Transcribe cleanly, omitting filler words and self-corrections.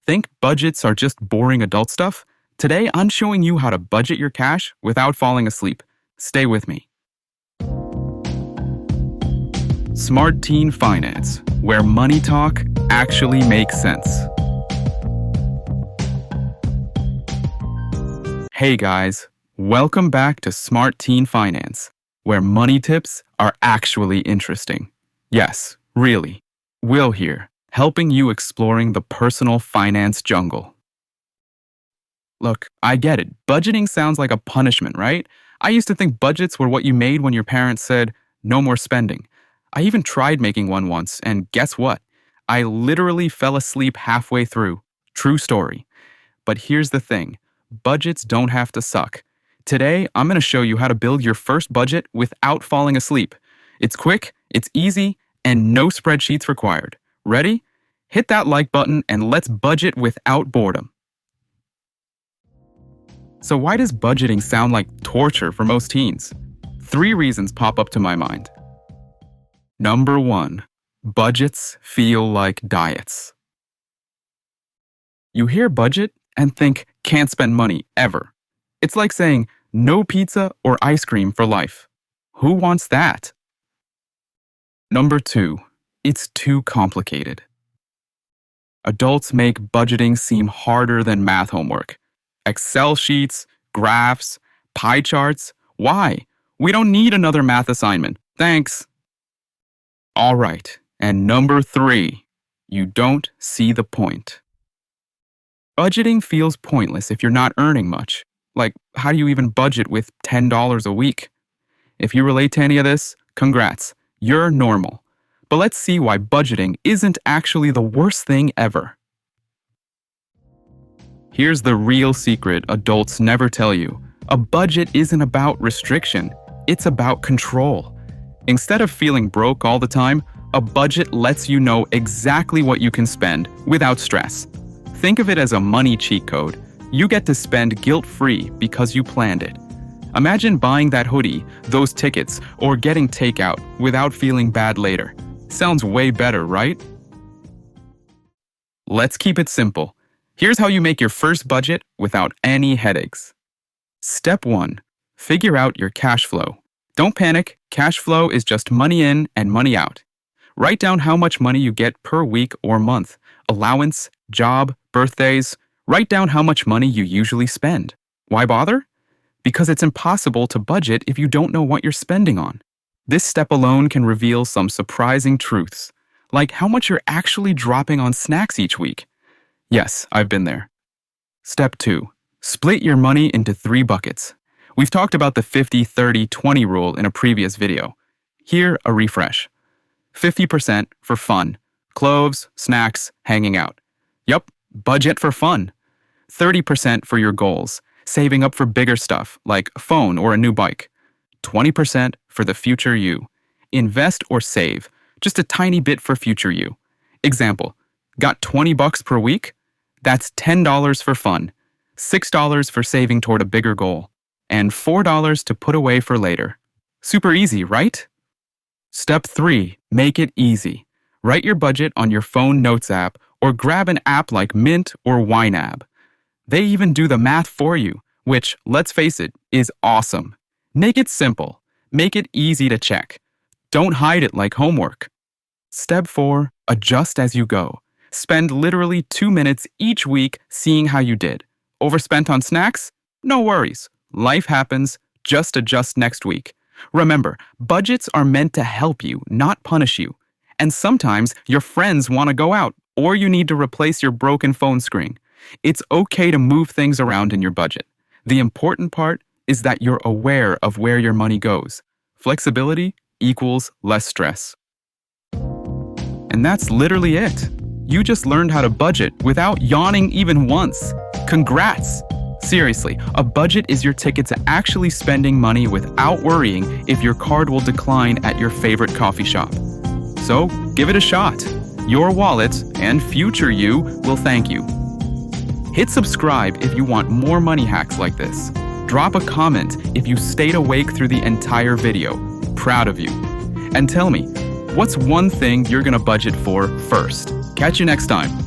Think budgets are just boring adult stuff? Today, I'm showing you how to budget your cash without falling asleep. Stay with me. Smart Teen Finance, where money talk actually makes sense. Hey guys, welcome back to Smart Teen Finance, where money tips are actually interesting. Yes, really. Will here, helping you exploring the personal finance jungle. Look, I get it. Budgeting sounds like a punishment, right? I used to think budgets were what you made when your parents said, no more spending. I even tried making one once, and guess what? I literally fell asleep halfway through. True story. But here's the thing. Budgets don't have to suck. Today, I'm going to show you how to build your first budget without falling asleep. It's quick, it's easy, and no spreadsheets required. Ready? Hit that like button and let's budget without boredom. So why does budgeting sound like torture for most teens? 3 reasons pop up to my mind. Number 1, budgets feel like diets. You hear budget and think can't spend money ever. It's like saying no pizza or ice cream for life. Who wants that? Number 2, it's too complicated. Adults make budgeting seem harder than math homework. Excel sheets, graphs, pie charts. Why? We don't need another math assignment. Thanks. All right, and number 3, you don't see the point. Budgeting feels pointless if you're not earning much. Like, how do you even budget with $10 a week? If you relate to any of this, congrats, you're normal. But let's see why budgeting isn't actually the worst thing ever. Here's the real secret adults never tell you. A budget isn't about restriction, it's about control. Instead of feeling broke all the time, a budget lets you know exactly what you can spend without stress. Think of it as a money cheat code. You get to spend guilt-free because you planned it. Imagine buying that hoodie, those tickets, or getting takeout without feeling bad later. Sounds way better, right? Let's keep it simple. Here's how you make your first budget without any headaches. Step 1. Figure out your cash flow. Don't panic, cash flow is just money in and money out. Write down how much money you get per week or month, allowance, job, birthdays. Write down how much money you usually spend. Why bother? Because it's impossible to budget if you don't know what you're spending on. This step alone can reveal some surprising truths, like how much you're actually dropping on snacks each week. Yes, I've been there. Step 2. Split your money into 3 buckets. We've talked about the 50-30-20 rule in a previous video. Here, a refresh. 50% for fun, clothes, snacks, hanging out. Yup, budget for fun. 30% for your goals, saving up for bigger stuff like a phone or a new bike. 20% for the future you. Invest or save, just a tiny bit for future you. Example, got $20 per week? That's $10 for fun, $6 for saving toward a bigger goal, and $4 to put away for later. Super easy, right? Step 3, make it easy. Write your budget on your phone notes app or grab an app like Mint or YNAB. They even do the math for you, which, let's face it, is awesome. Make it simple. Make it easy to check. Don't hide it like homework. Step 4, adjust as you go. Spend literally 2 minutes each week seeing how you did. Overspent on snacks? No worries. Life happens. Just adjust next week. Remember, budgets are meant to help you, not punish you. And sometimes your friends want to go out, or you need to replace your broken phone screen. It's okay to move things around in your budget. The important part is that you're aware of where your money goes. Flexibility equals less stress. And that's literally it. You just learned how to budget without yawning even once. Congrats! Seriously, a budget is your ticket to actually spending money without worrying if your card will decline at your favorite coffee shop. So, give it a shot. Your wallet and future you will thank you. Hit subscribe if you want more money hacks like this. Drop a comment if you stayed awake through the entire video. Proud of you. And tell me, what's one thing you're gonna budget for first? Catch you next time.